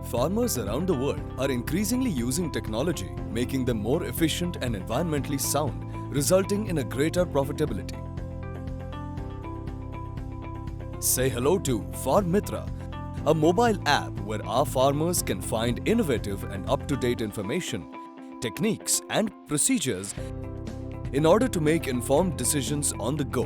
Farmers around the world are increasingly using technology, making them more efficient and environmentally sound, resulting in a greater profitability. Say hello to Farm Mitra, a mobile app where our farmers can find innovative and up-to-date information, techniques and procedures in order to make informed decisions on the go.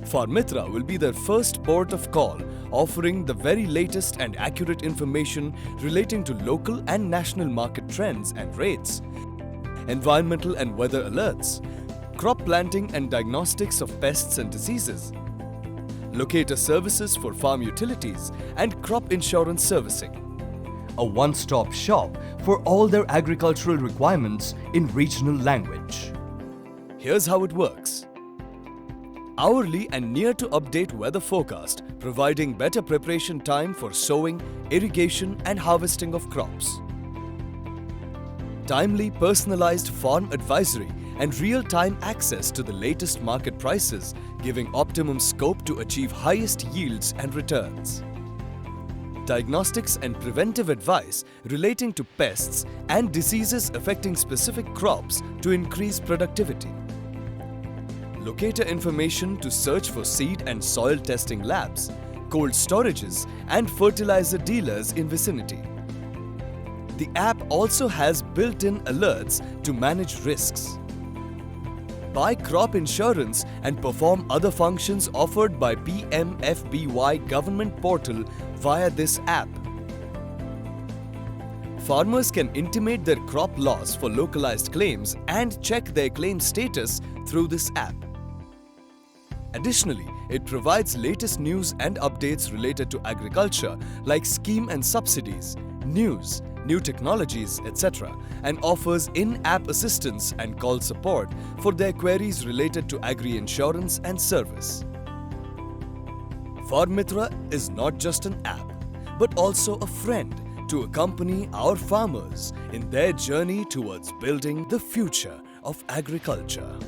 Farm Mitra will be their first port of call, offering the very latest and accurate information relating to local and national market trends and rates, environmental and weather alerts, crop planting and diagnostics of pests and diseases, locator services for farm utilities and crop insurance servicing. A one-stop shop for all their agricultural requirements in regional language. Here's how it works. Hourly and near-to-update weather forecast, providing better preparation time for sowing, irrigation and harvesting of crops. Timely personalized farm advisory and real-time access to the latest market prices, giving optimum scope to achieve highest yields and returns. Diagnostics and preventive advice relating to pests and diseases affecting specific crops to increase productivity. Locator information to search for seed and soil testing labs, cold storages and fertilizer dealers in vicinity. The app also has built-in alerts to manage risks. Buy crop insurance and perform other functions offered by PMFBY government portal via this app. Farmers can intimate their crop loss for localized claims and check their claim status through this app. Additionally, it provides latest news and updates related to agriculture like scheme and subsidies, news, new technologies, etc. and offers in-app assistance and call support for their queries related to agri-insurance and service. Farm Mitra is not just an app, but also a friend to accompany our farmers in their journey towards building the future of agriculture.